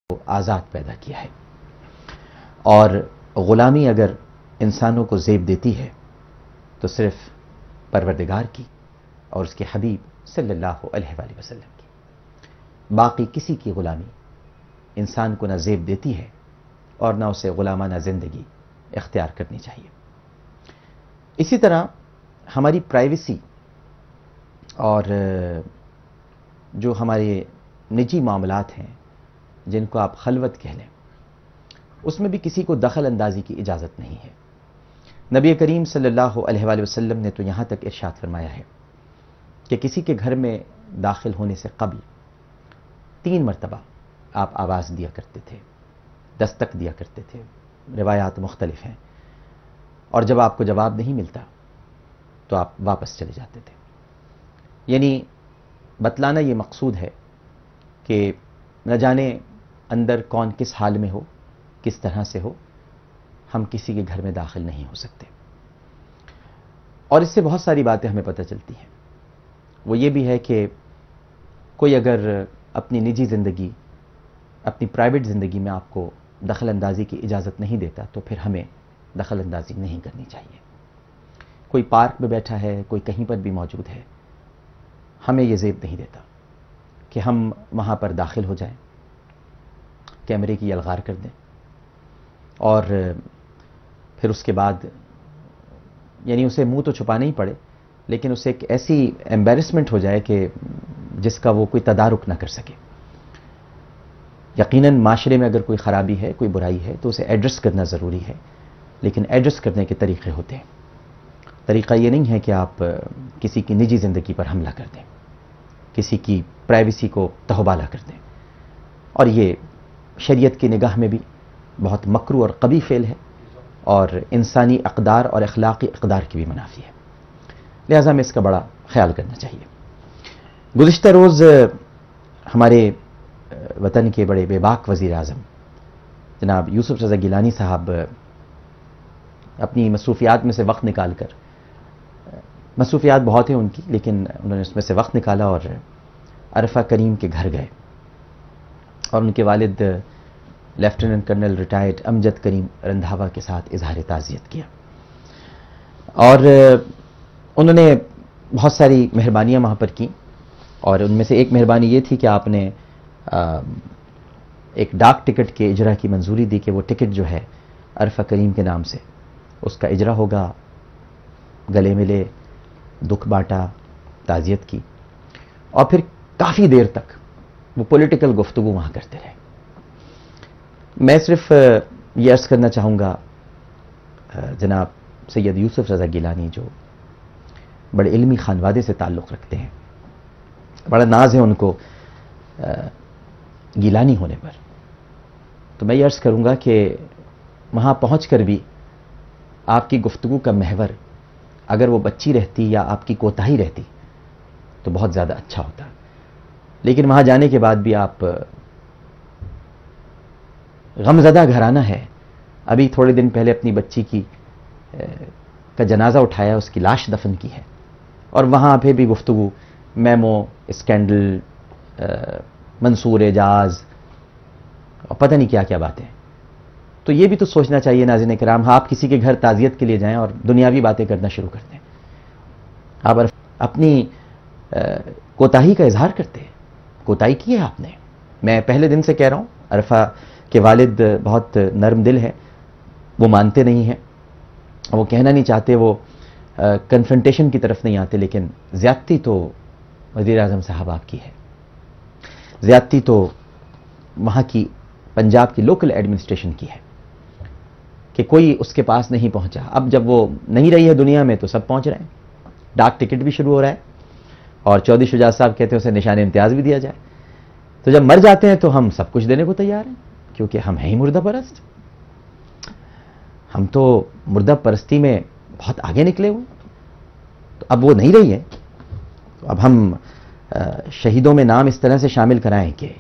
آزاد پیدا کیا ہے، اور غلامی اگر انسانوں کو زیب دیتی ہے تو صرف پروردگار کی اور اس کے حبیب صلی اللہ علیہ وآلہ وسلم کی، باقی کسی کی غلامی انسان کو نہ زیب دیتی ہے اور نہ اسے غلامانہ زندگی اختیار کرنی چاہیے۔ اسی طرح ہماری پرائیویسی اور جو ہمارے نجی معاملات ہیں جن کو آپ خلوت کہہ لیں، اس میں بھی کسی کو دخل اندازی کی اجازت نہیں ہے۔ نبی کریم صلی اللہ علیہ وآلہ وسلم نے تو یہاں تک ارشاد فرمایا ہے کہ کسی کے گھر میں داخل ہونے سے قبل 3 مرتبہ آپ آواز دیا کرتے تھے، دستک دیا کرتے تھے، روایات مختلف ہیں، اور جب آپ کو جواب نہیں ملتا تو آپ واپس چلے جاتے تھے۔ یعنی بتلانا یہ مقصود ہے کہ نہ جانے اندر کون کس حال میں ہو، کس طرح سے ہو، ہم کسی کے گھر میں داخل نہیں ہو سکتے۔ اور اس سے بہت ساری باتیں ہمیں پتہ چلتی ہیں۔ وہ یہ بھی ہے کہ کوئی اگر اپنی نجی زندگی، اپنی پرائیویٹ زندگی میں آپ کو دخل اندازی کی اجازت نہیں دیتا تو پھر ہمیں دخل اندازی نہیں کرنی چاہیے۔ کوئی پارک میں بیٹھا ہے، کوئی کہیں پر بھی موجود ہے، ہمیں یہ زیب نہیں دیتا کہ ہم وہاں پر داخل ہو جائیں، کیمرے کی یلغار کر دیں، اور پھر اس کے بعد یعنی اسے منہ تو چھپانا ہی پڑے، لیکن اسے ایک ایسی ایمبیرسمنٹ ہو جائے کہ جس کا وہ کوئی تدارک نہ کر سکے۔ یقیناً معاشرے میں اگر کوئی خرابی ہے، کوئی برائی ہے تو اسے ایڈریس کرنا ضروری ہے، لیکن ایڈریس کرنے کے طریقے ہوتے ہیں۔ طریقہ یہ نہیں ہے کہ آپ کسی کی نجی زندگی پر حملہ کر دیں، کسی کی پرائیویسی کو تہوبالا کر دیں، اور یہ شریعت کی نگاہ میں بھی بہت مکروہ اور قبیح فعل ہے، اور انسانی اقدار اور اخلاقی اقدار کی بھی منافی ہے۔ لہذا ہمیں اس کا بڑا خیال کرنا چاہیے۔ گزشتہ روز ہمارے وطن کے بڑے بے باک وزیر اعظم جناب یوسف رضا گیلانی صاحب اپنی مصروفیات میں سے وقت نکال کر، مصروفیات بہت ہیں ان کی، لیکن انہوں نے اس میں سے وقت نکالا اور عرفہ کریم کے گھر گئے، اور ان کے والد لیفٹیننٹ کرنل ریٹائرڈ امجد کریم رندھاوا کے ساتھ اظہار تعزیت کیا، اور انہوں نے بہت ساری مہربانیاں وہاں پر کی، اور ان میں سے ایک مہربانی یہ تھی کہ آپ نے ایک ڈاک ٹکٹ کے اجرا کی منظوری دی کہ وہ ٹکٹ جو ہے عرفہ کریم کے نام سے اس کا اجرا ہوگا، گلے ملے، دکھ بانٹا، تعزیت کی، اور پھر کافی دیر تک وہ پولیٹیکل گفتگو وہاں کرتے رہے۔ میں صرف یہ عرض کرنا چاہوں گا، جناب سید یوسف رضا گیلانی جو بڑے علمی خانوادے سے تعلق رکھتے ہیں، بڑا ناز ہے ان کو گیلانی ہونے پر، تو میں یہ عرض کروں گا کہ وہاں پہنچ کر بھی آپ کی گفتگو کا محور اگر وہ بچی رہتی یا آپ کی کوتاہی رہتی تو بہت زیادہ اچھا ہوتا، لیکن وہاں جانے کے بعد بھی آپ غمزدہ گھرانہ ہے۔ ابھی تھوڑے دن پہلے اپنی بچی کا جنازہ اٹھایا، اس کی لاش دفن کی ہے، اور وہاں پہ بھی گفتگو میمو، اسکینڈل، منصور اعجاز اور پتہ نہیں کیا کیا باتیں۔ تو یہ بھی تو سوچنا چاہیے ناظرین کرام، ہاں آپ کسی کے گھر تعزیت کے لیے جائیں اور دنیاوی باتیں کرنا شروع کر دیں، آپ اپنی کوتاہی کا اظہار کرتے ہیں۔ کوتاہی کی ہے آپ نے، میں پہلے دن سے کہہ رہا ہوں، عرفہ کے والد بہت نرم دل ہیں، وہ مانتے نہیں ہیں، وہ کہنا نہیں چاہتے، وہ کنفرنٹیشن کی طرف نہیں آتے، لیکن زیادتی تو وزیر اعظم صاحب آپ کی ہے، زیادتی تو وہاں کی پنجاب کی لوکل ایڈمنسٹریشن کی ہے کہ کوئی اس کے پاس نہیں پہنچا۔ اب جب وہ نہیں رہی ہے دنیا میں تو سب پہنچ رہے ہیں، ڈاک ٹکٹ بھی شروع ہو رہا ہے، اور چودھری شجاعت صاحب کہتے ہیں اسے نشان امتیاز بھی دیا جائے۔ تو جب مر جاتے ہیں تو ہم سب کچھ دینے کو تیار ہیں، کیونکہ ہم ہیں ہی مردہ پرست، ہم تو مردہ پرستی میں بہت آگے نکلے ہوئے۔ تو اب وہ نہیں رہی ہے، تو اب ہم شہیدوں میں نام اس طرح سے شامل کرائیں کہ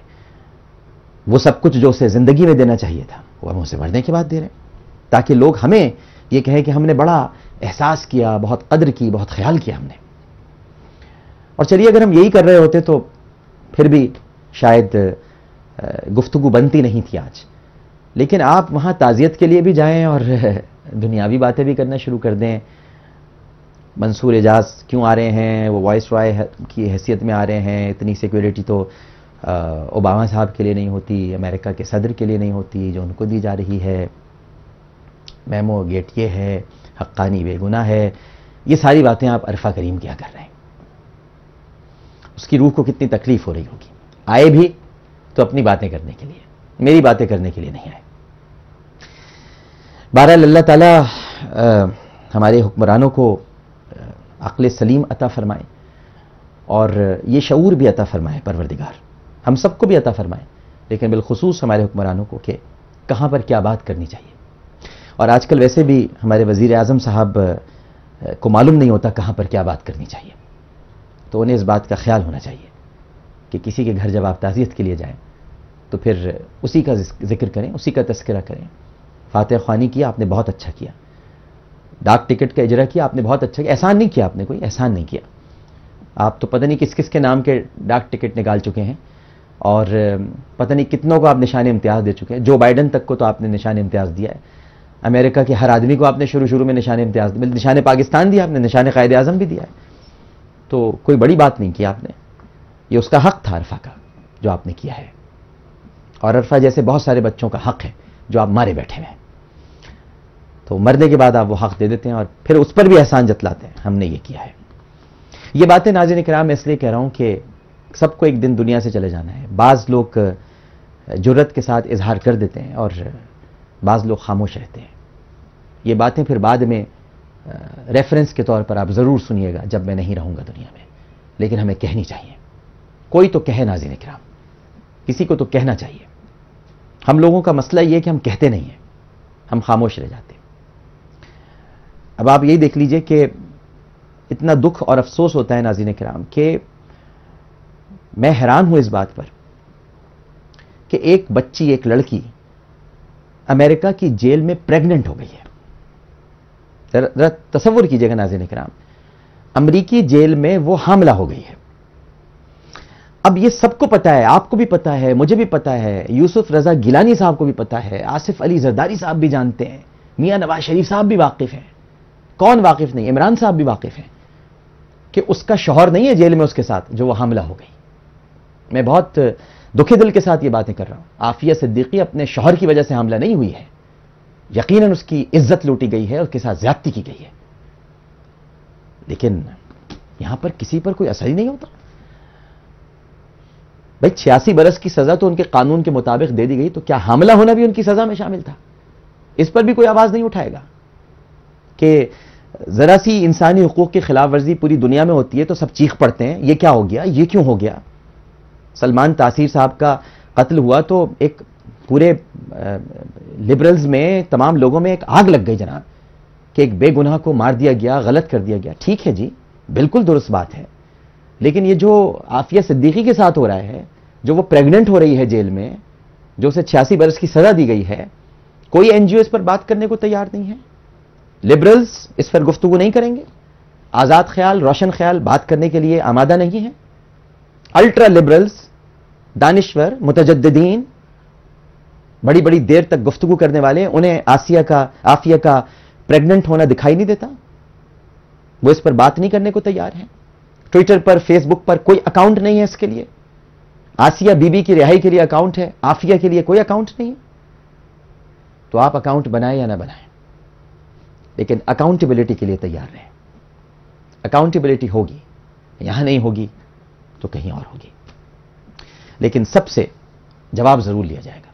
وہ سب کچھ جو اسے زندگی میں دینا چاہیے تھا وہ ہم اسے مرنے کے بعد دے رہے ہیں، تاکہ لوگ ہمیں یہ کہیں کہ ہم نے بڑا احساس کیا، بہت قدر کی، بہت خیال کیا ہم نے۔ اور چلیے اگر ہم یہی کر رہے ہوتے تو پھر بھی شاید گفتگو بنتی نہیں تھی آج. لیکن آپ وہاں تعزیت کے لیے بھی جائیں اور دنیاوی باتیں بھی کرنا شروع کر دیں. منصور اعجاز کیوں آ رہے ہیں؟ وہ وائس رائے کی حیثیت میں آ رہے ہیں. اتنی سیکیورٹی تو اوباما صاحب کے لیے نہیں ہوتی، امریکہ کے صدر کے لیے نہیں ہوتی جو ان کو دی جا رہی ہے. میمو گیٹ یہ ہے، حقانی بے گناہ ہے. یہ ساری باتیں آپ عرفہ کریم کیا کر رہے ہیں. اس کی روح کو کتنی تکلیف ہو رہی ہوگی. آئے بھی تو اپنی باتیں کرنے کے لیے، میری باتیں کرنے کے لیے نہیں آئے. بہرحال اللہ تعالیٰ ہمارے حکمرانوں کو عقل سلیم عطا فرمائے اور یہ شعور بھی عطا فرمائے پروردگار. ہم سب کو بھی عطا فرمائے، لیکن بالخصوص ہمارے حکمرانوں کو کہ کہاں پر کیا بات کرنی چاہیے. اور آج کل ویسے بھی ہمارے وزیر اعظم صاحب کو معلوم نہیں ہوتا کہاں پر کیا بات کرنی چاہیے. تو انہیں اس بات کا خیال ہونا چاہیے کہ کسی کے گھر جب آپ تعزیت کے لیے جائیں تو پھر اسی کا ذکر کریں، اسی کا تذکرہ کریں. فاتح خوانی کیا، آپ نے بہت اچھا کیا. ڈاک ٹکٹ کا اجرا کیا، آپ نے بہت اچھا کیا. احسان نہیں کیا آپ نے، کوئی احسان نہیں کیا. آپ تو پتہ نہیں کس کس کے نام کے ڈاک ٹکٹ نکال چکے ہیں اور پتہ نہیں کتنوں کو آپ نشان امتیاز دے چکے ہیں. جو بائیڈن تک کو تو آپ نے نشان امتیاز دیا ہے. امریکہ کے ہر آدمی کو آپ نے شروع میں نشان امتیاز دیا. نشان پاکستان دیا آپ نے، نشان قائد اعظم بھی دیا ہے. تو کوئی بڑی بات نہیں کی آپ نے. یہ اس کا حق تھا عرفہ کا جو آپ نے کیا ہے. اور عرفہ جیسے بہت سارے بچوں کا حق ہے جو آپ مارے بیٹھے ہیں. تو مرنے کے بعد آپ وہ حق دے دیتے ہیں اور پھر اس پر بھی احسان جتلاتے ہیں ہم نے یہ کیا ہے. یہ باتیں ناظرین کرام میں اس لیے کہہ رہا ہوں کہ سب کو ایک دن دنیا سے چلے جانا ہے. بعض لوگ جرت کے ساتھ اظہار کر دیتے ہیں اور بعض لوگ خاموش رہتے ہیں. یہ باتیں پھر بعد میں ریفرنس کے طور پر آپ ضرور سنیے گا جب میں نہیں رہوں گا دنیا میں. لیکن ہمیں کہنی چاہیے. کوئی تو کہے ناظرین کرام، کسی کو تو کہنا چاہیے. ہم لوگوں کا مسئلہ یہ ہے کہ ہم کہتے نہیں ہیں، ہم خاموش رہ جاتے ہیں. اب آپ یہی دیکھ لیجئے کہ اتنا دکھ اور افسوس ہوتا ہے ناظرین کرام کہ میں حیران ہوں اس بات پر کہ ایک بچی، ایک لڑکی امریکہ کی جیل میں پریگننٹ ہو گئی ہے. ذرا تصور کیجئے گا ناظرین کرام، امریکی جیل میں وہ حاملہ ہو گئی ہے. اب یہ سب کو پتا ہے، آپ کو بھی پتا ہے، مجھے بھی پتا ہے، یوسف رضا گیلانی صاحب کو بھی پتا ہے، آصف علی زرداری صاحب بھی جانتے ہیں، میاں نواز شریف صاحب بھی واقف ہیں. کون واقف نہیں؟ عمران صاحب بھی واقف ہیں کہ اس کا شوہر نہیں ہے جیل میں اس کے ساتھ جو وہ حاملہ ہو گئی. میں بہت دکھے دل کے ساتھ یہ باتیں کر رہا ہوں. عافیہ صدیقی اپنے شوہر کی وجہ سے حاملہ نہیں ہوئی ہے. یقیناً اس کی عزت لوٹی گئی ہے، اس کے ساتھ زیادتی کی گئی ہے. لیکن یہاں پر کسی پر کوئی اثر ہی نہیں ہوتا. بھائی 86 برس کی سزا تو ان کے قانون کے مطابق دے دی گئی، تو کیا حاملہ ہونا بھی ان کی سزا میں شامل تھا؟ اس پر بھی کوئی آواز نہیں اٹھائے گا کہ ذرا سی انسانی حقوق کی خلاف ورزی پوری دنیا میں ہوتی ہے تو سب چیخ پڑتے ہیں یہ کیا ہو گیا، یہ کیوں ہو گیا. سلمان تاثیر صاحب کا قتل ہوا تو ایک پورے لبرلز میں، تمام لوگوں میں ایک آگ لگ گئی جناب کہ ایک بے گناہ کو مار دیا گیا، غلط کر دیا گیا. ٹھیک ہے جی، بالکل درست بات ہے. لیکن یہ جو عافیہ صدیقی کے ساتھ ہو رہا ہے، جو وہ پریگننٹ ہو رہی ہے جیل میں، جو اسے 86 برس کی سزا دی گئی ہے، کوئی این جی او اس پر بات کرنے کو تیار نہیں ہے. لبرلز اس پر گفتگو نہیں کریں گے. آزاد خیال، روشن خیال بات کرنے کے لیے آمادہ نہیں ہیں. الٹرا لبرلز، دانشور، متجددین، بڑی بڑی دیر تک گفتگو کرنے والے، انہیں عافیہ کا پریگننٹ ہونا دکھائی نہیں دیتا. وہ اس پر بات نہیں کرنے کو تیار ہیں. ٹویٹر پر، فیس بک پر کوئی اکاؤنٹ نہیں ہے اس کے لیے. آسیہ بی بی کی رہائی کے لیے اکاؤنٹ ہے، عافیہ کے لیے کوئی اکاؤنٹ نہیں ہے. تو آپ اکاؤنٹ بنائیں یا نہ بنائیں، لیکن اکاؤنٹیبلٹی کے لیے تیار رہیں. اکاؤنٹیبلٹی ہوگی، یہاں نہیں ہوگی تو کہیں اور ہوگی. لیکن سب سے جواب ضرور لیا جائے گا.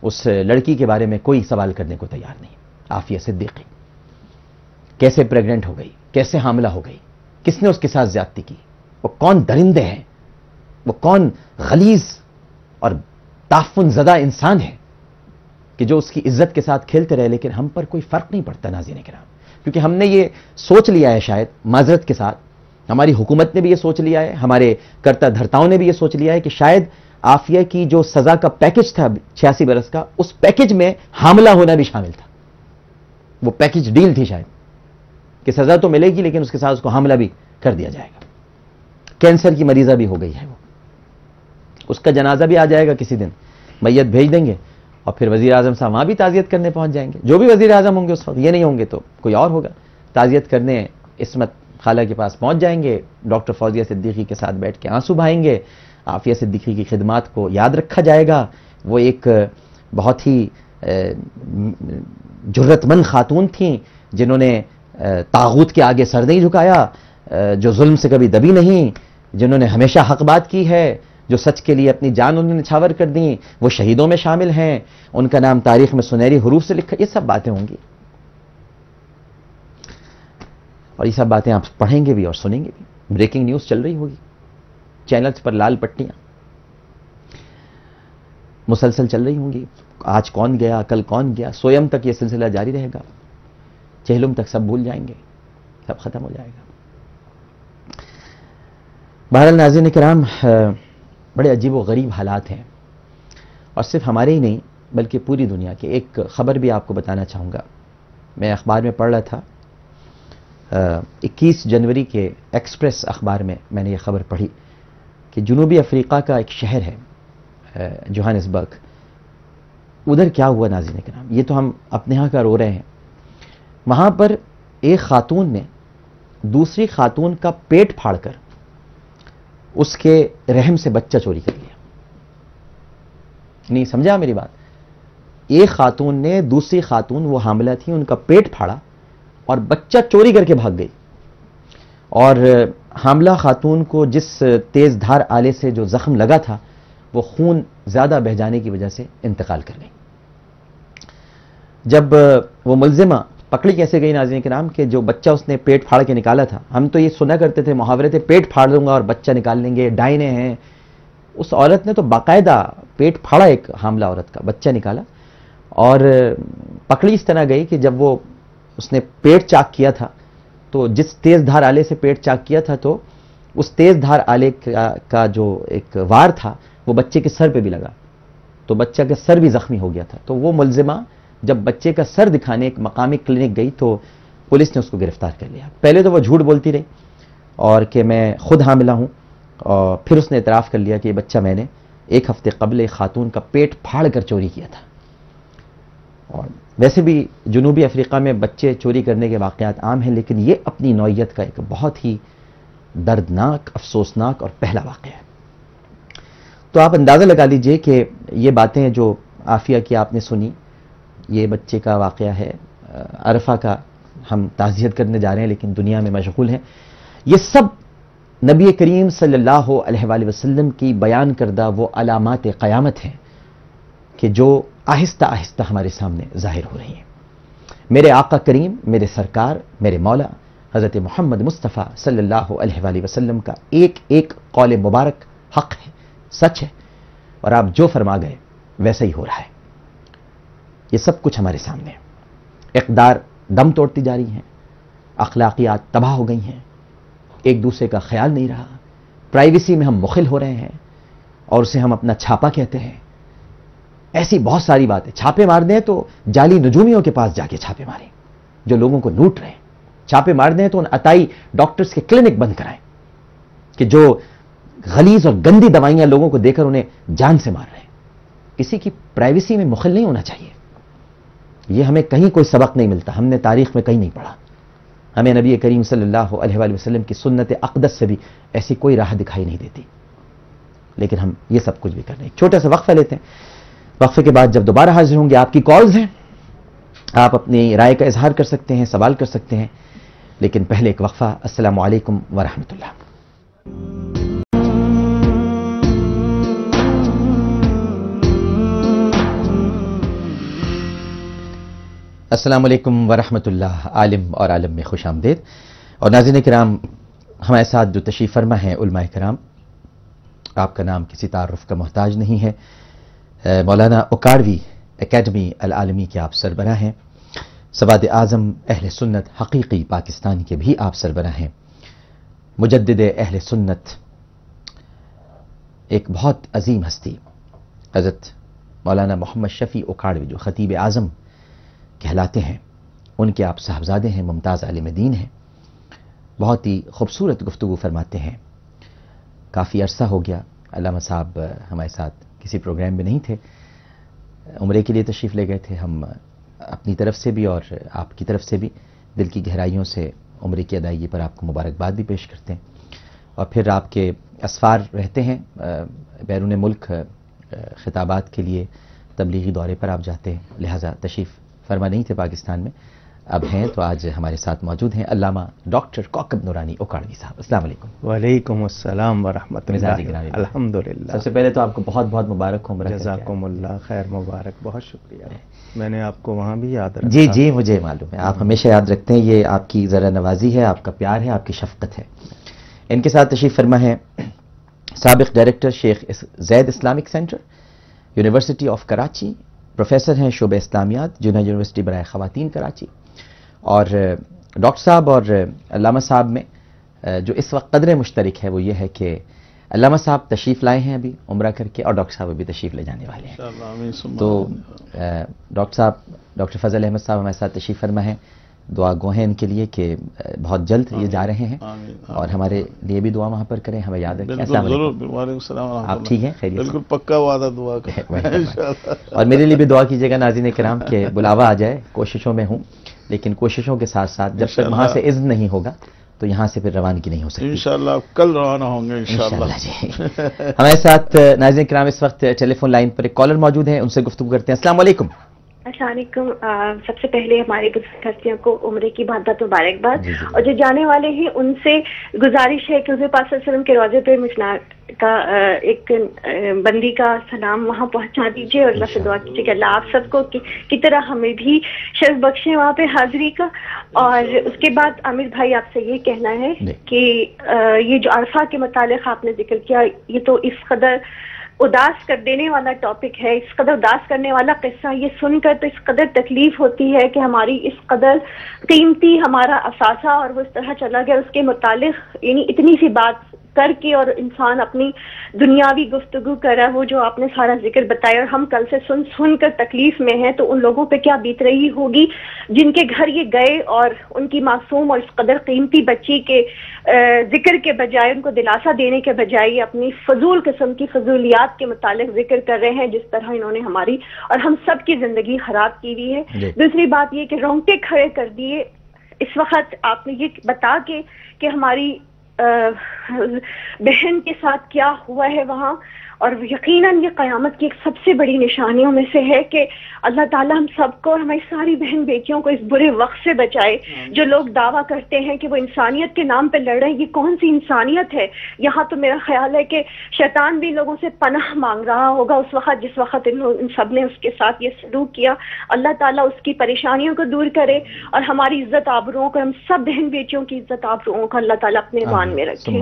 اس لڑکی کے بارے میں کوئی سوال کرنے کو تیار نہیں. عافیہ صدیقی کیسے پریگننٹ ہو گئی، کیسے حاملہ ہو گئی، کس نے اس کے ساتھ زیادتی کی، وہ کون درندے ہیں، وہ کون غلیظ اور تعفن زدہ انسان ہے کہ جو اس کی عزت کے ساتھ کھیلتے رہے. لیکن ہم پر کوئی فرق نہیں پڑتا ناظرین کرام، کیونکہ ہم نے یہ سوچ لیا ہے، شاید معذرت کے ساتھ ہماری حکومت نے بھی یہ سوچ لیا ہے، ہمارے کرتا دھرتاؤں نے بھی یہ سوچ لیا ہے کہ شاید عافیہ کی جو سزا کا پیکج تھا 86 برس کا، اس پیکج میں حاملہ ہونا بھی شامل تھا. وہ پیکج ڈیل تھی شاید کہ سزا تو ملے گی لیکن اس کے ساتھ اس کو حاملہ بھی کر دیا جائے گا. کینسر کی مریضہ بھی ہو گئی ہے وہ. اس کا جنازہ بھی آ جائے گا کسی دن، میت بھیج دیں گے اور پھر وزیر اعظم صاحب وہاں بھی تعزیت کرنے پہنچ جائیں گے. جو بھی وزیر اعظم ہوں گے اس وقت، یہ نہیں ہوں گے تو کوئی اور ہوگا، تعزیت کرنے عصمت خالہ کے پاس پہنچ جائیں گے. ڈاکٹر فوزیہ صدیقی کے ساتھ بیٹھ کے آنسو بہائیں گے. عافیہ صدیقی کی خدمات کو یاد رکھا جائے گا. وہ ایک بہت ہی جرت مند خاتون تھیں جنہوں نے طاغوت کے آگے سر نہیں جھکایا، جو ظلم سے کبھی دبی نہیں، جنہوں نے ہمیشہ حق بات کی ہے، جو سچ کے لیے اپنی جان انہوں نے نچھاور کر دی. وہ شہیدوں میں شامل ہیں، ان کا نام تاریخ میں سنہری حروف سے لکھا. یہ سب باتیں ہوں گی اور یہ سب باتیں آپ پڑھیں گے بھی اور سنیں گے بھی. بریکنگ نیوز چل رہی ہوگی، چینلز پر لال پٹیاں مسلسل چل رہی ہوں گی. آج کون گیا، کل کون گیا، سویم تک یہ سلسلہ جاری رہے گا. چہلم تک سب بھول جائیں گے، سب ختم ہو جائے گا. بہرحال ناظرین کرام، بڑے عجیب و غریب حالات ہیں اور صرف ہمارے ہی نہیں بلکہ پوری دنیا کے. ایک خبر بھی آپ کو بتانا چاہوں گا. میں اخبار میں پڑھ رہا تھا، 21 جنوری کے ایکسپریس اخبار میں نے یہ خبر پڑھی کہ جنوبی افریقہ کا ایک شہر ہے جوہانسبرگ. ادھر کیا ہوا ناظرین کرام، یہ تو ہم اپنے ہاں کا رو رہے ہیں. وہاں پر ایک خاتون نے دوسری خاتون کا پیٹ پھاڑ کر اس کے رحم سے بچہ چوری کر لیا. نہیں سمجھا میری بات؟ ایک خاتون نے دوسری خاتون، وہ حاملہ تھی، ان کا پیٹ پھاڑا اور بچہ چوری کر کے بھاگ گئی. اور حاملہ خاتون کو جس تیز دھار آلے سے جو زخم لگا تھا وہ خون زیادہ بہہ جانے کی وجہ سے انتقال کر گئی. جب وہ ملزمہ پکڑی کیسے گئی ناظرین کرام کہ جو بچہ اس نے پیٹ پھاڑ کے نکالا تھا، ہم تو یہ سنا کرتے تھے، محاورے تھے، پیٹ پھاڑ دوں گا اور بچہ نکال لیں گے، ڈائنے ہیں. اس عورت نے تو باقاعدہ پیٹ پھاڑا، ایک حاملہ عورت کا بچہ نکالا. اور پکڑی اس طرح گئی کہ جب وہ اس نے پیٹ چاک کیا تھا تو جس تیز دھار آلے سے پیٹ چاک کیا تھا تو اس تیز دھار آلے کا جو ایک وار تھا وہ بچے کے سر پہ بھی لگا تو بچہ کا سر بھی زخمی ہو گیا تھا. تو وہ ملزمہ جب بچے کا سر دکھانے ایک مقامی کلینک گئی تو پولیس نے اس کو گرفتار کر لیا. پہلے تو وہ جھوٹ بولتی رہی اور کہ میں خود حاملہ ہوں، اور پھر اس نے اعتراف کر لیا کہ یہ بچہ میں نے 1 ہفتے قبل ایک خاتون کا پیٹ پھاڑ کر چوری کیا تھا. اور ویسے بھی جنوبی افریقہ میں بچے چوری کرنے کے واقعات عام ہیں، لیکن یہ اپنی نوعیت کا ایک بہت ہی دردناک، افسوسناک اور پہلا واقعہ ہے. تو آپ اندازہ لگا لیجئے کہ یہ باتیں جو عافیہ کی آپ نے سنی، یہ بچے کا واقعہ ہے، عرفہ کا ہم تعزیت کرنے جا رہے ہیں لیکن دنیا میں مشغول ہیں، یہ سب نبی کریم صلی اللہ علیہ وآلہ وسلم کی بیان کردہ وہ علامات قیامت ہیں کہ جو آہستہ آہستہ ہمارے سامنے ظاہر ہو رہی ہیں. میرے آقا کریم، میرے سرکار، میرے مولا حضرت محمد مصطفیٰ صلی اللہ علیہ وآلہ وسلم کا ایک ایک قول مبارک حق ہے، سچ ہے، اور آپ جو فرما گئے ویسا ہی ہو رہا ہے. یہ سب کچھ ہمارے سامنے ہے. اقدار دم توڑتی جا رہی ہیں، اخلاقیات تباہ ہو گئی ہیں، ایک دوسرے کا خیال نہیں رہا، پرائیویسی میں ہم مخل ہو رہے ہیں اور اسے ہم اپنا چھاپا کہتے ہیں. ایسی بہت ساری باتیں. چھاپے مار دیں تو جعلی نجومیوں کے پاس جا کے چھاپے ماریں جو لوگوں کو لوٹ رہے ہیں. چھاپے مار دیں تو ان عطائی ڈاکٹرز کے کلینک بند کرائیں کہ جو غلیظ اور گندی دوائیاں لوگوں کو دے کر انہیں جان سے مار رہے ہیں. کسی کی پرائیویسی میں مخل نہیں ہونا چاہیے. یہ ہمیں کہیں کوئی سبق نہیں ملتا، ہم نے تاریخ میں کہیں نہیں پڑھا. ہمیں نبی کریم صلی اللہ علیہ وآلہ وسلم کی سنت اقدس سے بھی ایسی کوئی راہ دکھائی نہیں دیتی، لیکن ہم یہ سب کچھ بھی کر رہے ہیں. چھوٹا سا وقفہ لیتے ہیں، وقفے کے بعد جب دوبارہ حاضر ہوں گے آپ کی کالز ہیں، آپ اپنی رائے کا اظہار کر سکتے ہیں، سوال کر سکتے ہیں، لیکن پہلے ایک وقفہ. السلام علیکم ورحمۃ اللہ. السلام علیکم ورحمۃ اللہ. عالم اور عالم میں خوش آمدید. اور ناظرین کرام، ہمارے ساتھ جو تشریف فرما ہیں علماء کرام، آپ کا نام کسی تعارف کا محتاج نہیں ہے. مولانا اکاڑوی اکیڈمی العالمی کے آپ سربراہ ہیں، سواد اعظم اہل سنت حقیقی پاکستان کے بھی آپ سربراہ ہیں، مجدد اہل سنت، ایک بہت عظیم ہستی حضرت مولانا محمد شفیع اکاڑوی جو خطیب اعظم کہلاتے ہیں، ان کے آپ صاحبزادے ہیں، ممتاز عالم دین ہیں. بہت ہی خوبصورت گفتگو فرماتے ہیں. کافی عرصہ ہو گیا علامہ صاحب ہمارے ساتھ کسی پروگرام میں نہیں تھے، عمرے کے لیے تشریف لے گئے تھے. ہم اپنی طرف سے بھی اور آپ کی طرف سے بھی دل کی گہرائیوں سے عمرے کی ادائیگی پر آپ کو مبارکباد بھی پیش کرتے ہیں. اور پھر آپ کے اسفار رہتے ہیں بیرون ملک، خطابات کے لیے تبلیغی دورے پر آپ جاتے ہیں، لہٰذا تشریف فرما نہیں تھے پاکستان میں، اب ہیں تو آج ہمارے ساتھ موجود ہیں علامہ ڈاکٹر کوکب نورانی اوکاڑوی صاحب. السلام علیکم. وعلیکم السلام ورحمۃ اللہ. الحمدللہ. سب سے پہلے تو آپ کو بہت بہت مبارک ہو. جزاکم اللہ خیر، مبارک، بہت شکریہ. میں نے آپ کو وہاں بھی یاد رکھا. جی جی مجھے معلوم ہے، آپ ہمیشہ یاد رکھتے ہیں، یہ آپ کی ذرا نوازی ہے، آپ کا پیار ہے، آپ کی شفقت ہے. ان کے ساتھ تشریف فرما ہے سابق director Sheikh Zayed Islamic centre, university of Karachi, professor ہیں شعبہ اسلامیات، جونیئر یونیورسٹی برائے خواتین کراچی. اور ڈاکٹر صاحب اور علامہ صاحب میں جو اس وقت قدر مشترک ہے وہ یہ ہے کہ علامہ صاحب تشریف لائے ہیں ابھی عمرہ کر کے، اور ڈاکٹر صاحب ابھی تشریف لے جانے والے ہیں. تو ڈاکٹر صاحب، ڈاکٹر فضل احمد صاحب ہمارے ساتھ تشریف فرما ہے. دعا گو ہیں ان کے لیے کہ بہت جلد یہ جا رہے ہیں، اور ہمارے لیے بھی دعا وہاں پر کریں، ہمیں یاد رکھیں. السلام علیکم. وعلیکم السلام. آپ ٹھیک ہیں؟ خیریت؟ بالکل پکا وعدہ دعا کا. اور میرے لیے بھی دعا کیجیے گا ناظرین کرام کہ بلاوا آ جائے. کوششوں میں ہوں، لیکن کوششوں کے ساتھ ساتھ جب تک وہاں سے اذن نہیں ہوگا تو یہاں سے پھر روانگی نہیں ہو سکتی. انشاءاللہ آپ کل روانہ ہوں گے انشاءاللہ. جی. ہمارے ساتھ ناظرین کرام اس وقت ٹیلی فون لائن پر ایک کالر موجود ہیں، ان سے گفتگو کرتے ہیں. السلام علیکم. السلام علیکم. سب سے پہلے ہماری بزرگ ہستیوں کو عمرے کی بہت بہت مبارکباد. جی جی. اور جو جانے والے ہیں ان سے گزارش ہے کہ حضور پاک صلی اللہ علیہ وسلم کے روضے پہ مشنا کا ایک بندی کا سلام وہاں پہنچا دیجیے، اور اللہ سے دعا کیجیے کہ اللہ آپ سب کو کی طرح ہمیں بھی شرف بخشیں وہاں پہ حاضری کا. اور اس کے بعد عامر بھائی آپ سے یہ کہنا ہے کہ یہ جو عرفہ کے متعلق آپ نے ذکر کیا، یہ تو اس قدر اداس کر دینے والا ٹاپک ہے، اس قدر اداس کرنے والا قصہ، یہ سن کر تو اس قدر تکلیف ہوتی ہے کہ ہماری اس قدر قیمتی ہمارا اثاثہ اور وہ اس طرح چلا گیا. اس کے متعلق یعنی اتنی سی بات کر کے اور انسان اپنی دنیاوی گفتگو کر رہا ہے، وہ جو آپ نے سارا ذکر بتایا، اور ہم کل سے سن کر تکلیف میں ہیں، تو ان لوگوں پہ کیا بیت رہی ہوگی جن کے گھر یہ گئے اور ان کی معصوم اور اس قدر قیمتی بچی کے ذکر کے بجائے، ان کو دلاسا دینے کے بجائے اپنی فضول قسم کی فضولیات کے متعلق ذکر کر رہے ہیں، جس طرح انہوں نے ہماری اور ہم سب کی زندگی خراب کی ہوئی ہے. دوسری بات یہ کہ رونگٹے کھڑے کر دیے اس وقت آپ نے یہ بتا کے کہ ہماری بہن کے ساتھ کیا ہوا ہے وہاں. اور یقیناً یہ قیامت کی ایک سب سے بڑی نشانیوں میں سے ہے کہ اللہ تعالیٰ ہم سب کو اور ہماری ساری بہن بیٹیوں کو اس برے وقت سے بچائے. جو لوگ دعویٰ کرتے ہیں کہ وہ انسانیت کے نام پہ لڑ رہے ہیں، یہ کون سی انسانیت ہے؟ یہاں تو میرا خیال ہے کہ شیطان بھی لوگوں سے پناہ مانگ رہا ہوگا اس وقت جس وقت ان سب نے اس کے ساتھ یہ سلوک کیا. اللہ تعالیٰ اس کی پریشانیوں کو دور کرے اور ہماری عزت آبروؤں کو، ہم سب بہن بیٹیوں کی عزت آبروؤں کو اللہ تعالیٰ اپنے ایمان میں رکھے.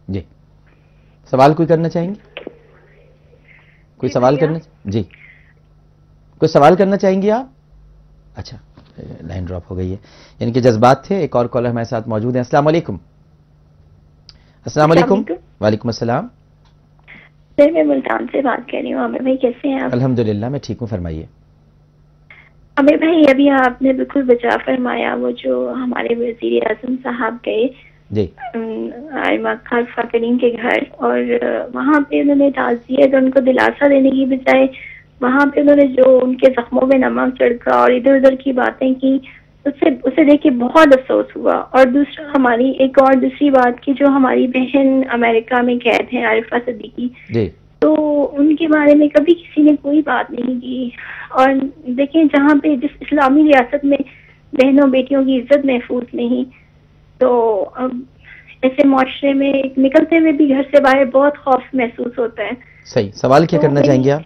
جی سوال کوئی کرنا چاہیں گے؟ کوئی سوال کرنا؟ جی کوئی سوال کرنا چاہیں گے آپ؟ اچھا لائن ڈراپ ہو گئی ہے، یعنی کہ جذبات تھے. ایک اور کالر ہمارے ساتھ موجود ہیں. السلام علیکم. السلام علیکم. وعلیکم السلام. سر میں ملتان سے بات کر رہی ہوں. عامر بھائی کیسے ہیں آپ؟ الحمدللہ میں ٹھیک ہوں، فرمائیے. عامر بھائی ابھی آپ نے بالکل بچا فرمایا، وہ جو ہمارے وزیر اعظم صاحب گئے جی خالصہ کریم کے گھر، اور وہاں پہ انہوں نے تعزیت اور ان کو دلاسا دینے کی بجائے وہاں پہ انہوں نے جو ان کے زخموں میں نمک چھڑکا اور ادھر ادھر کی باتیں کی، اسے دیکھ کے بہت افسوس ہوا. اور دوسرا ہماری ایک اور دوسری بات کی، جو ہماری بہن امریکہ میں قید ہیں عارفہ صدیقی جی، تو ان کے بارے میں کبھی کسی نے کوئی بات نہیں کی. اور دیکھیں جہاں پہ جس اسلامی ریاست میں بہنوں بیٹیوں کی عزت محفوظ نہیں، تو اب ایسے معاشرے میں نکلتے ہوئے بھی گھر سے باہر بہت خوف محسوس ہوتا ہے. صحیح. سوال کیا کرنا چاہیں گے آپ؟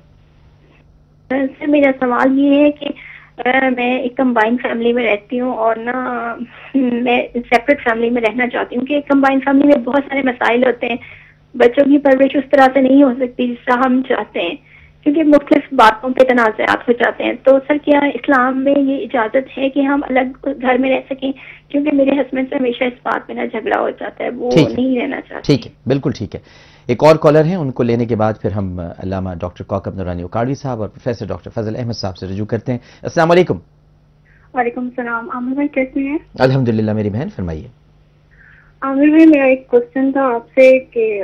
سر میرا سوال یہ ہے کہ میں ایک کمبائنڈ فیملی میں رہتی ہوں، اور نا میں سیپریٹ فیملی میں رہنا چاہتی ہوں کہ کمبائنڈ فیملی میں بہت سارے مسائل ہوتے ہیں، بچوں کی پرورش اس طرح سے نہیں ہو سکتی جس طرح ہم چاہتے ہیں، کیونکہ مختلف باتوں پہ تنازعات ہو جاتے ہیں. تو سر کیا اسلام میں یہ اجازت ہے کہ ہم الگ گھر میں رہ سکیں؟ کیونکہ میرے ہسبینڈ سے ہمیشہ اس بات میں جھگڑا ہو جاتا ہے، وہ نہیں رہنا چاہتے. ٹھیک ہے، بالکل ٹھیک ہے. ایک اور کالر ہیں، ان کو لینے کے بعد پھر ہم علامہ ڈاکٹر کوکب نورانی اوکاڑوی صاحب اور پروفیسر ڈاکٹر فضل احمد صاحب سے رجوع کرتے ہیں. السلام علیکم. وعلیکم السلام. عامر بھائی کیسے ہیں؟ الحمدللہ میری بہن، فرمائیے. عامر بھائی میرا ایک کوشچن تھا آپ سے کہ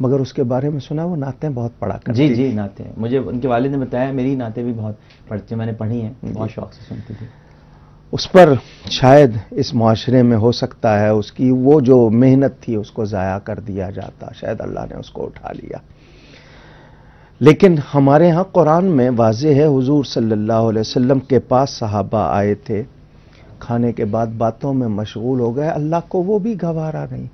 مگر اس کے بارے میں سنا وہ نعتیں بہت پڑھا کرتی جی جی نعتیں مجھے ان کے والد نے بتایا، میری نعتیں بھی بہت پڑھتی ہیں، میں نے پڑھی ہیں، بہت شوق سے سنتی تھی. اس پر شاید اس معاشرے میں ہو سکتا ہے اس کی وہ جو محنت تھی اس کو ضائع کر دیا جاتا، شاید اللہ نے اس کو اٹھا لیا. لیکن ہمارے ہاں قرآن میں واضح ہے، حضور صلی اللہ علیہ وسلم کے پاس صحابہ آئے تھے، کھانے کے بعد باتوں میں مشغول ہو گئے، اللہ کو وہ بھی گوارا نہیں.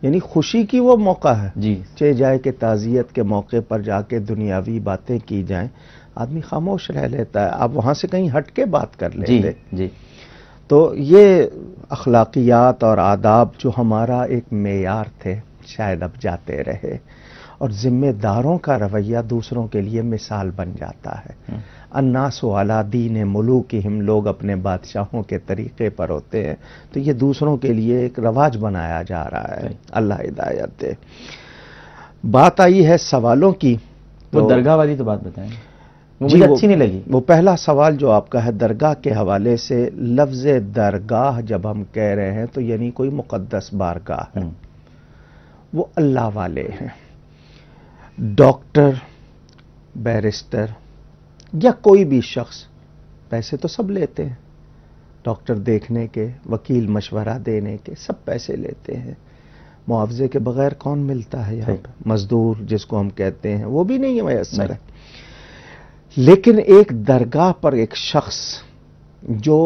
یعنی خوشی کی وہ موقع ہے جی چہ جائے کہ تعزیت کے موقع پر جا کے دنیاوی باتیں کی جائیں، آدمی خاموش رہ لیتا ہے، آپ وہاں سے کہیں ہٹ کے بات کر جی لیتے. جی تو یہ اخلاقیات اور آداب جو ہمارا ایک معیار تھے شاید اب جاتے رہے، اور ذمہ داروں کا رویہ دوسروں کے لیے مثال بن جاتا ہے. الناس علی دین ملوکہم، لوگ اپنے بادشاہوں کے طریقے پر ہوتے ہیں، تو یہ دوسروں کے لیے ایک رواج بنایا جا رہا ہے. اللہ ہدایت دے. بات آئی ہے سوالوں کی، وہ درگاہ والی تو بات بتائیں، وہ جی مجھے اچھی نہیں لگی. وہ پہلا سوال جو آپ کا ہے درگاہ کے حوالے سے، لفظ درگاہ جب ہم کہہ رہے ہیں تو یعنی کوئی مقدس بارگاہ ہے. وہ اللہ والے ہیں. ڈاکٹر، بیرسٹر یا کوئی بھی شخص پیسے تو سب لیتے ہیں، ڈاکٹر دیکھنے کے، وکیل مشورہ دینے کے، سب پیسے لیتے ہیں. معاوضے کے بغیر کون ملتا ہے یہاں پہ؟ مزدور جس کو ہم کہتے ہیں وہ بھی نہیں میسر ہے. لیکن ایک درگاہ پر ایک شخص جو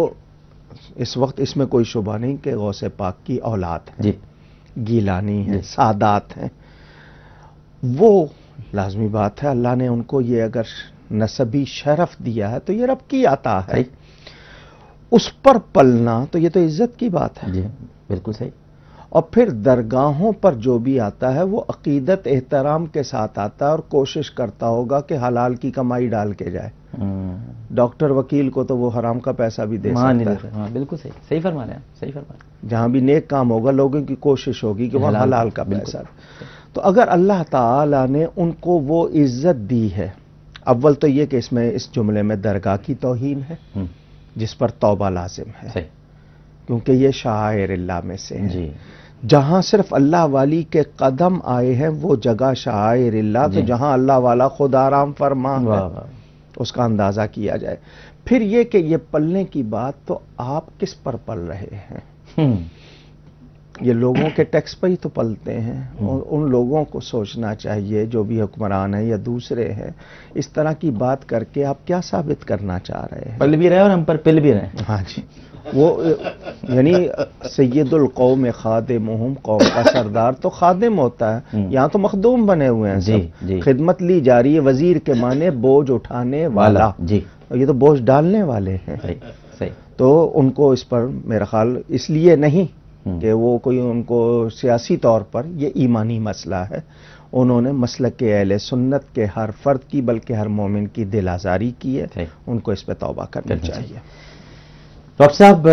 اس وقت اس میں کوئی شبہ نہیں کہ غوث پاک کی اولاد ہے، جی گیلانی ہیں، سادات ہیں، وہ لازمی بات ہے اللہ نے ان کو یہ اگر نسبی شرف دیا ہے تو یہ رب کی عطا ہے. اس پر پلنا تو یہ تو عزت کی بات ہے. جی بالکل صحیح. اور پھر درگاہوں پر جو بھی آتا ہے وہ عقیدت احترام کے ساتھ آتا ہے اور کوشش کرتا ہوگا کہ حلال کی کمائی ڈال کے جائے. ڈاکٹر وکیل کو تو وہ حرام کا پیسہ بھی دے سکتا ہے. ہاں بالکل صحیح، صحیح فرما رہے ہیں، صحیح فرما رہے ہیں. جہاں بھی نیک کام ہوگا لوگوں کی کوشش ہوگی کہ وہ حلال کا پیسہ. تو اگر اللہ تعالی نے ان کو وہ عزت دی ہے، اول تو یہ کہ اس جملے میں درگاہ کی توہین ہے جس پر توبہ لازم ہے. صحیح. کیونکہ یہ شعائر اللہ میں سے ہے. جی جہاں صرف اللہ والی کے قدم آئے ہیں وہ جگہ شعائر اللہ، تو جہاں اللہ والا خود آرام فرما ہے اس کا اندازہ کیا جائے. پھر یہ کہ یہ پلنے کی بات، تو آپ کس پر پل رہے ہیں؟ یہ لوگوں کے ٹیکس پر ہی تو پلتے ہیں. اور ان لوگوں کو سوچنا چاہیے جو بھی حکمران ہیں یا دوسرے ہیں، اس طرح کی بات کر کے آپ کیا ثابت کرنا چاہ رہے ہیں؟ پل بھی رہے اور ہم پر پل بھی رہے. ہاں جی، وہ یعنی سید القوم خادمہم، قوم کا سردار تو خادم ہوتا ہے، یہاں تو مخدوم بنے ہوئے ہیں. جی خدمت لی جا رہی ہے. وزیر کے معنی بوجھ اٹھانے والا. جی یہ تو بوجھ ڈالنے والے ہیں. صحیح. تو ان کو اس پر میرا خیال اس لیے نہیں کہ وہ کوئی ان کو سیاسی طور پر، یہ ایمانی مسئلہ ہے. انہوں نے مسلک کے اہل سنت کے ہر فرد کی بلکہ ہر مومن کی دل آزاری کی ہے. ان کو اس پہ توبہ کرنی چاہیے. ڈاکٹر صاحب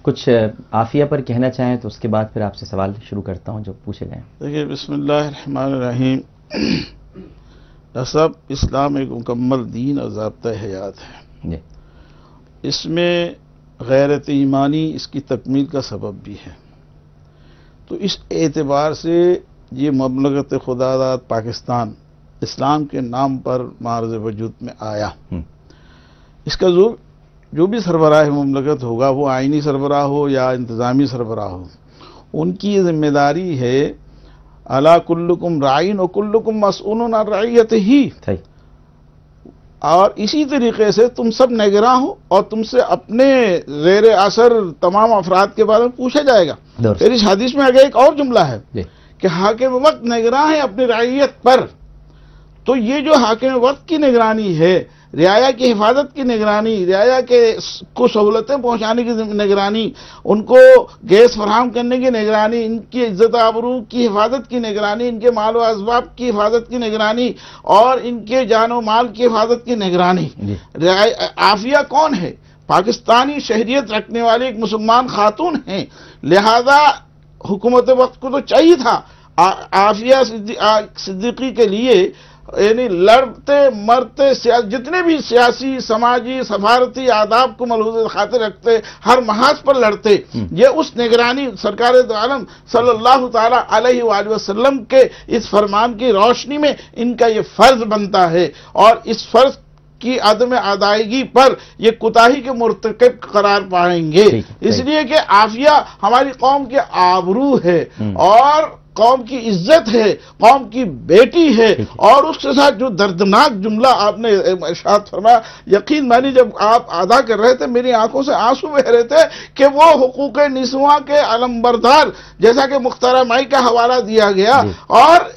کچھ عافیہ پر کہنا چاہیں تو اس کے بعد پھر آپ سے سوال شروع کرتا ہوں جو پوچھے گئے. دیکھیے، بسم اللہ الرحمن الرحیم. ڈاکٹر صاحب، اسلام ایک مکمل دین اور ضابطہ حیات ہے. جی. اس میں غیرت ایمانی اس کی تکمیل کا سبب بھی ہے. تو اس اعتبار سے یہ مملکت خدا داد پاکستان اسلام کے نام پر معرض وجود میں آیا. اس کا جو بھی سربراہ مملکت ہوگا، وہ آئینی سربراہ ہو یا انتظامی سربراہ ہو، ان کی یہ ذمہ داری ہے الا کلکم راعین و کلکم مسئول عن رعیتہ. اور اسی طریقے سے تم سب نگراں ہو اور تم سے اپنے زیر اثر تمام افراد کے بارے میں پوچھا جائے گا. پھر اس حدیث میں آگے ایک اور جملہ ہے کہ حاکم وقت نگراں ہے اپنی رعیت پر. تو یہ جو حاکم وقت کی نگرانی ہے، رعایا کی حفاظت کی نگرانی، رعایا کو سہولتیں پہنچانے کی نگرانی، ان کو گیس فراہم کرنے کی نگرانی، ان کی عزت آبرو کی حفاظت کی نگرانی، ان کے مال و اسباب کی حفاظت کی نگرانی اور ان کے جان و مال کی حفاظت کی نگرانی. عافیہ کون ہے؟ پاکستانی شہریت رکھنے والے ایک مسلمان خاتون ہیں. لہذا حکومت وقت کو تو چاہیے تھا عافیہ صدیقی کے لیے یعنی لڑتے مرتے جتنے بھی سیاسی سماجی سفارتی آداب کو ملحوظ خاطر رکھتے ہر محاذ پر لڑتے، یہ اس نگرانی سرکار دو عالم صلی اللہ تعالی علیہ وآلہ وسلم کے اس فرمان کی روشنی میں ان کا یہ فرض بنتا ہے، اور اس فرض کی عدم ادائیگی پر یہ کوتاہی کے مرتکب قرار پائیں گے، اس لیے کہ عافیہ ہماری قوم کے آبرو ہے اور قوم کی عزت ہے، قوم کی بیٹی ہے، اور اس کے ساتھ جو دردناک جملہ آپ نے ارشاد فرمایا، یقین مانی جب آپ ادا کر رہے تھے میری آنکھوں سے آنسو بہ رہے تھے کہ وہ حقوق نسواں کے علمبردار، جیسا کہ مختارہ مائی کا حوالہ دیا گیا، اور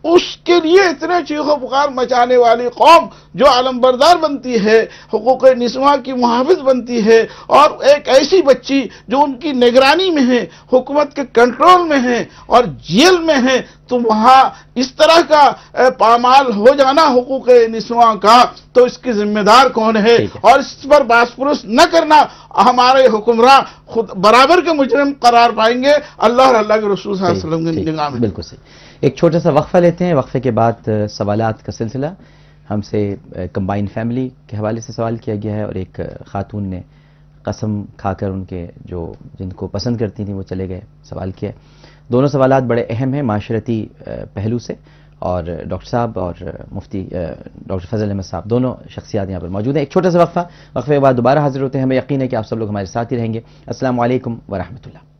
اس کے لیے اتنے چیخ و پکار مچانے والی قوم جو علمبردار بنتی ہے، حقوق نسواں کی محافظ بنتی ہے، اور ایک ایسی بچی جو ان کی نگرانی میں ہے، حکومت کے کنٹرول میں ہے اور جیل میں ہے، تو وہاں اس طرح کا پامال ہو جانا حقوق نسواں کا، تو اس کی ذمہ دار کون ہے؟ اور اس پر باس پرس نہ کرنا ہمارے حکمراں خود برابر کے مجرم قرار پائیں گے اللہ اور اللہ کے رسول صلی اللہ علیہ وسلم کی نگاہ میں۔ بالکل صحیح۔ ایک چھوٹا سا وقفہ لیتے ہیں، وقفے کے بعد سوالات کا سلسلہ۔ ہم سے کمبائن فیملی کے حوالے سے سوال کیا گیا ہے، اور ایک خاتون نے قسم کھا کر ان کے جن کو پسند کرتی تھیں وہ چلے گئے سوال کیا ہے۔ دونوں سوالات بڑے اہم ہیں معاشرتی پہلو سے، اور ڈاکٹر صاحب اور مفتی ڈاکٹر فضل احمد صاحب دونوں شخصیات یہاں پر موجود ہیں۔ ایک چھوٹا سا وقفہ کے بعد دوبارہ حاضر ہوتے ہیں۔ ہمیں یقین ہے کہ آپ سب لوگ ہمارے ساتھ ہی رہیں گے۔ السلام علیکم ورحمۃ اللہ۔